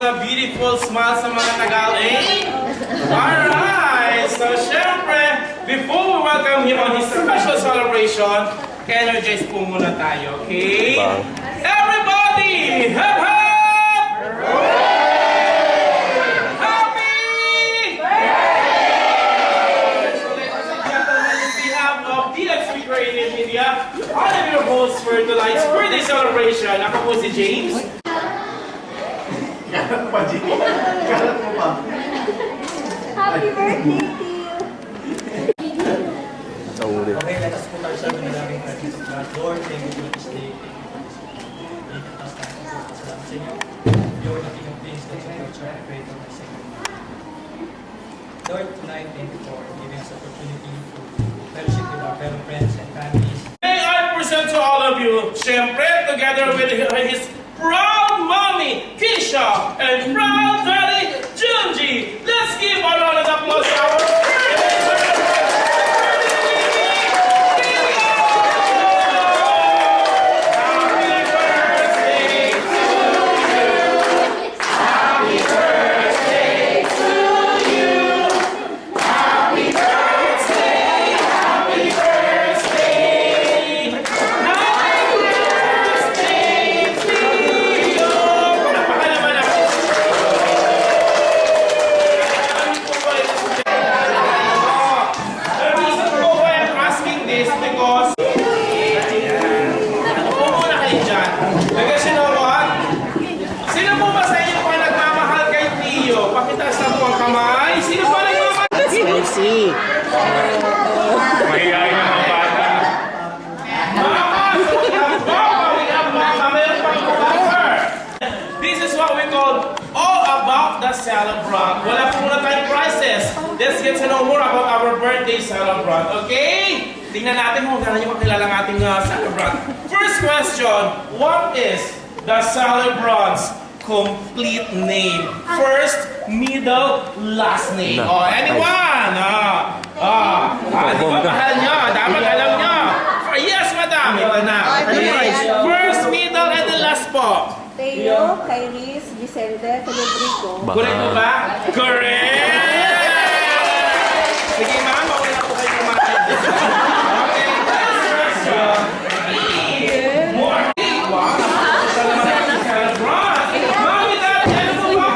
sa beautiful smile sa mga Tagal-A? Alright! So, syempre, before we welcome him on his special celebration, energize po muna tayo, okay? Everybody! Hep hep! Happy! So, ladies and gentlemen, on behalf of DXP Creative Media, I am your host for tonight's birthday celebration. Ako po si James. Kalat pa, Jimmy. Kalat mo pa. Happy birthday to you! Okay, let us put ourselves in the loving presence of God. Lord, thank you for this day. Thank you for this day. Salamat sa inyo. You're the King of Kings, the King of Church, I pray for my Savior. Lord, tonight, thank you for giving us opportunity to fellowship with our fellow friends and families. May I present to all of you, syempre, together with his proud mommy, Keisha, and proud daddy, Junji. Let's give a round of applause to our mahihayin ng mga bata. This is what we call all about the celebrant. Wala po muna tayong prizes. Let's get to know more about our birthday celebrant, okay? Tingnan natin kung gano'n yung makilala ng ating celebrant. First question, what is the celebrant's complete name? First, middle, last name. Oh, anyone? Di ba mahal nyo? Dapat alam nyo. Yes, madam. Ito na. First, middle, and the last po. Teo, Kairis, Giselde, Federico. Correct mo ba? Correct! Sige, ma'am. Okay na po kayo kumain. Okay, next question. More. Wow. Ito naman ang celebrant. Mami, dati, ano mo ba?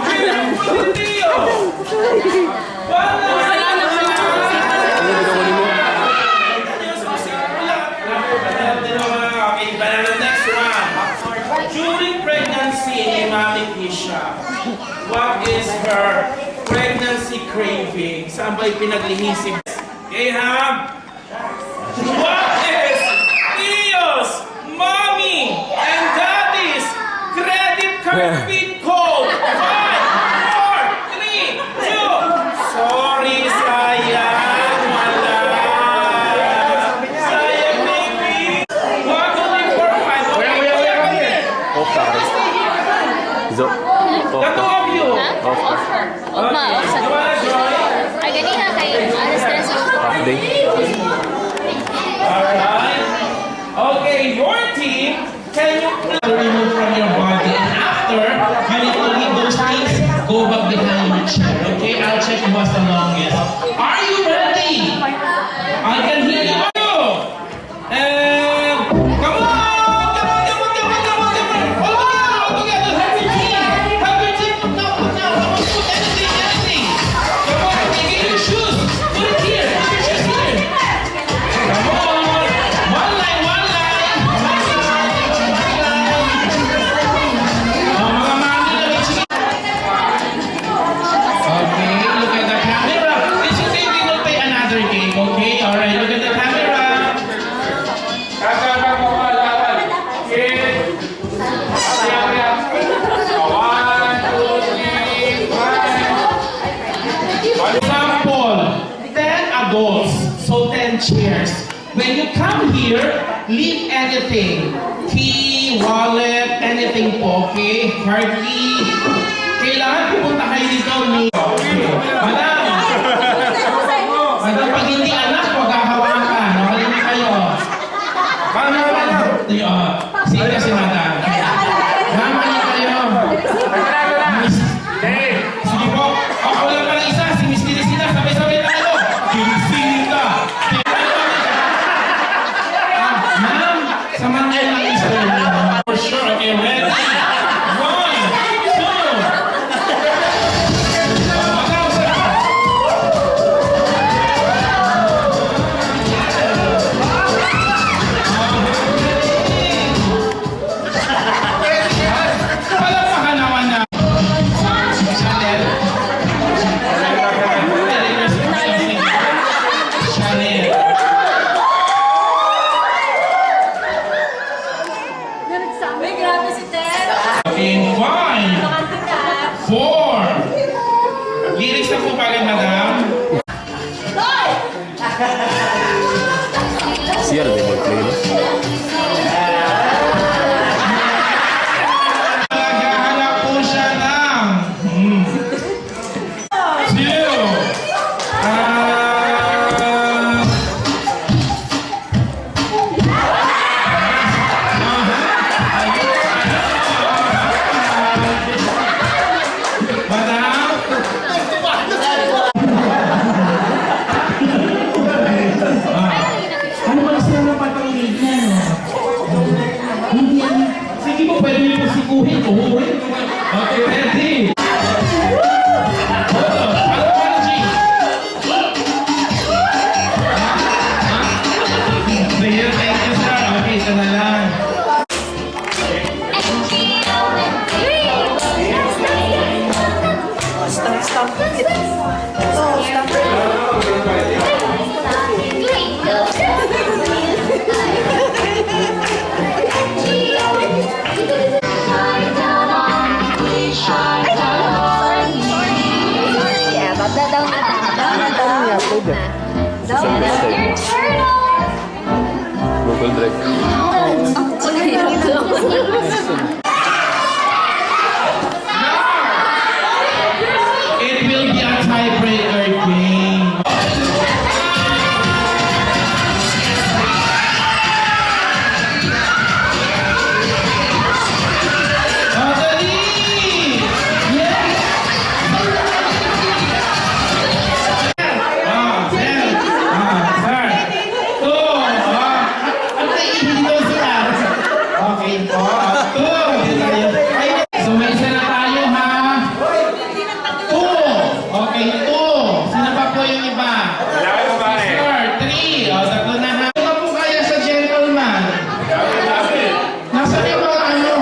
Hindi yun. During pregnancy ni Mami Keisha, what is her pregnancy craving? Saan ba'y pinaglihisip? Okay, ha? What is Tio's, Mommy, and Daddy's credit card PIN code? 5, 4, 3, 2. Sorry, sayang. Wala. Sayang, baby. 1, 2, 3, 4, 5. Okay, Zo. the two of you. Off. Okay, you wanna join? Ay, ganina kayo. Alas na sa Half day. Alright. Okay, your team, can you remove from your body? And after, you need to leave those things, go back behind your chair. Okay, I'll check who was the longest. Are you ready? I can hear you. And come on! All together. Have your team. Put anything. Come on, get your shoes. Put it here. Put your shoes here. Come on. One line. Mga mami na rin sila. Okay, look at the camera. This is baby will play another game, okay? Alright, look at the camera. Okay. Example, 10 adults, so 10 chairs. When you come here, leave anything. Key, wallet, anything po, okay? Card key. Kailangan pupunta kayo dito ni... Madam! Madam, pag hindi anak, maghahawakan. Nakalini kayo. Paano Sige kasi madam. Mama niyo kayo. 4. Lyrics na po bagay, madam. CR di mag-play no? Naghahanap po siya ng 2. Madam? Ano ba gusto na patawid niya, no? Hindi yan. Sige po, pwede niyo po sikuhin. Oo, Okay, ready? Hold on. Ano, G? Sige, thank you, sir. Okay, ito na lang. Yeah, magda-down na. Down na daw. I-upload yan. Down na. Your turtle! Google Drive. It will be a tiebreaker game. Oh, dali! Sir. Sir. 2. Okay, dito sila. Okay po. 2. So may isa na tayo, ha? 2. Okay, 2. Sino pa po yung iba? Sir, 3. O, tatlo na, ha? Ano po kaya sa gentleman? Nasaan yung mga ano?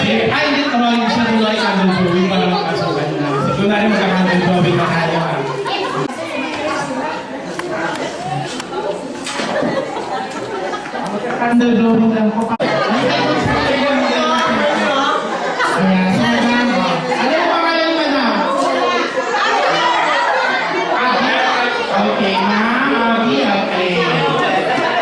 Ay, hindi naman siya tuloy handle drawing para makasukan na. So, kung na rin magka-handle drawing na tayo, ha? Handle drawing lang po. Ayan, so madam, ano yung pangalan mo na? Agi? Okay, ma'am. Agi, okay.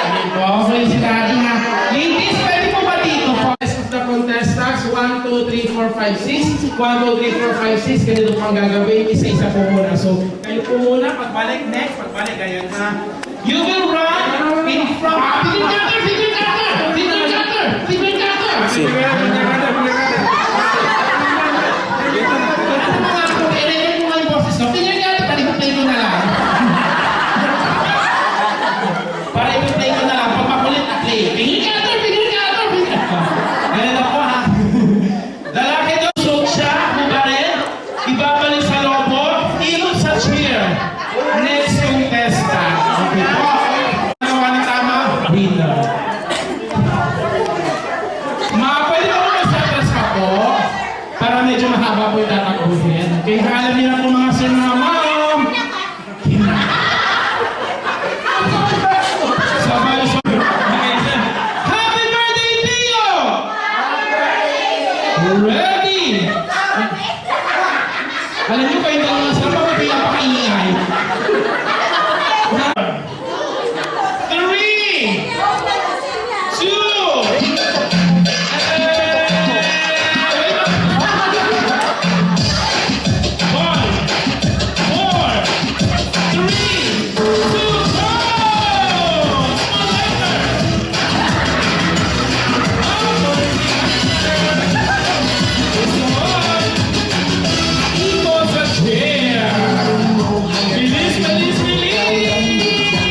Hindi po, felicitado na. Ladies, pwede po ba dito po? Rest of the contestants, 1, 2, 3, 4, 5, 6. 1, 2, 3, 4, 5, 6. Ganito po ang gagawin. Isa-isa po muna. So, kayo po muna. Pagbalik, next. Pagbalik, ganyan ha. You will run in front. Figure cutter! Figure cutter! Figure cutter! Figure cutter! Figure cutter! Ano mga po, i-record mo nga yung boses ko. Figure cutter! Para i-play ko na lang. Para i-play ko na lang. Pag makulit na play. Figure cutter! Figure cutter! Figure cutter! Ganun ako ha. Lalaki doon, suot siya, bubarin, ibabalik sa lobo, ilot sa chair. Next contestant. Okay po. Nagawa ng tama? Winner. Pwede ba kung mag-settlers pa po? Para medyo mahaba po yung tatakuhin. Okay, alam niyo na po mga sir, mga ma'am. Sabay sa... Happy birthday, Tio! Ready? Alam niyo kayo dalawa sa mga pinapakaingay. 3, 2, Bilis, bilis, bilis!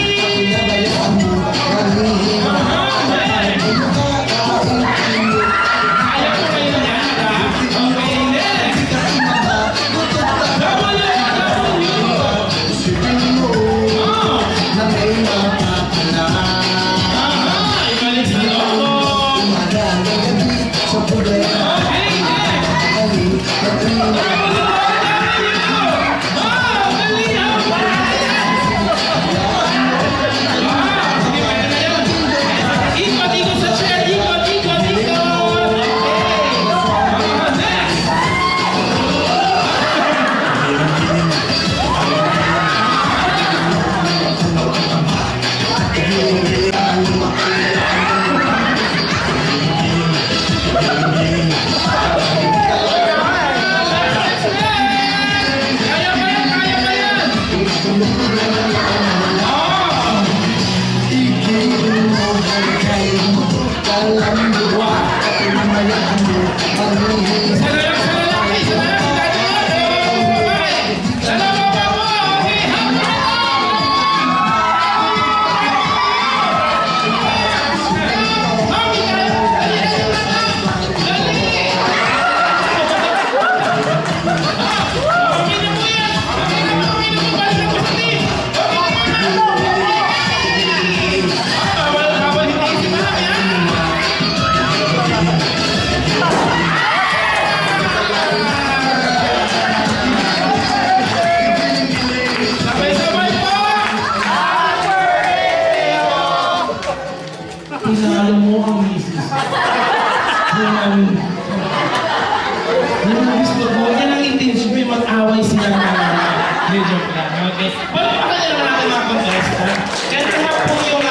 Okay. Palakpakan na naman natin mga contestant. Yan naman po yung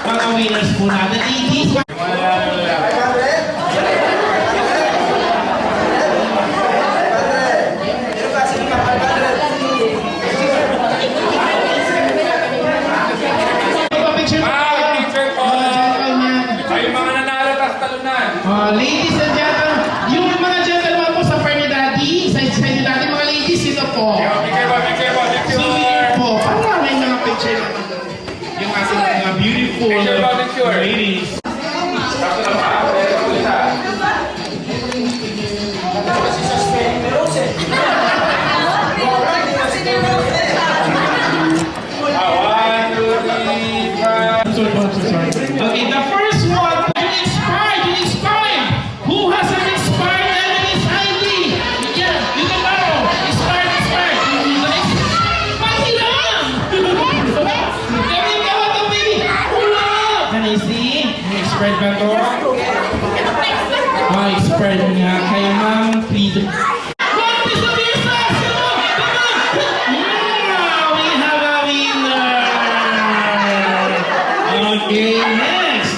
mga winners po natin. Ladies, picture po. Picture po! Ay, mga nanalo, tas talunan. Ladies and gentlemen, yung mga gentlemen po sa friend ni Daddy, sa ni Daddy, mga ladies, ito po. Souvenir po. Para may mga picture na yung ating mga beautiful Picture. ladies. I'm sorry. Okay, the first one, you inspired. Who has an inspired Emily's ID? Yeah, you can borrow. Inspired. Pahiram! Kami ka ba ito, baby? Can I see? May expired ba ito? Expired nga. Kaya ma'am, please. What is the visa? Come on! Yeah, we have a winner! Okay, next.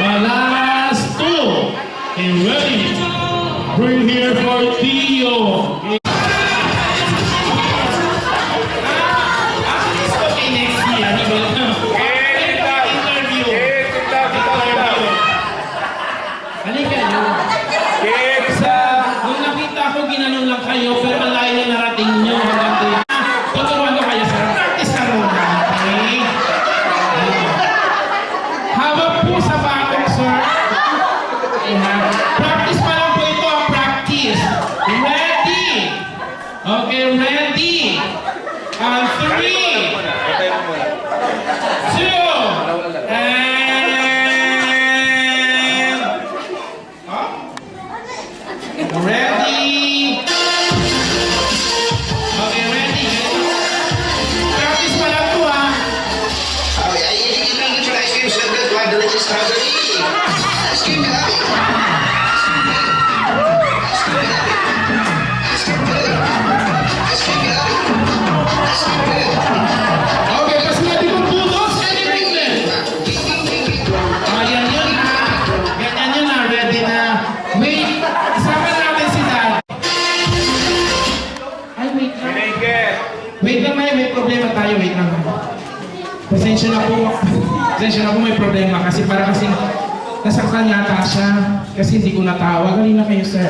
Last two. And ready. Bring here for Theo. Okay, next year. He will interview. Halika nyo. Nung nakita ko, ginanon lang kayo, pero ang layo na narating nyo hanggang dito. Tuturuan ko kayo, sir. Practice ka muna, okay? Hawak po sa bakong, sir. Ayan. Practice pa lang po ito, practice. Ready? Okay, ready? And 3, 2, and... Ready? Okay, ready? Practice pa lang po, ha? Oh yeah, you can try to so good, my delicious strawberry. Let's keep it up. Okay, kasi natin kung budos, anything din. Yan yun, ha? Ganyan yun, ha? Ready na. Wait, isama natin si Dad. Ay, wait lang. Wait lang, may problema tayo. Wait lang. Pasensya na po. Pasensya na po, may problema. Kasi para kasing nasaktan yata siya. Kasi hindi ko natawag. Halina kayo, sir.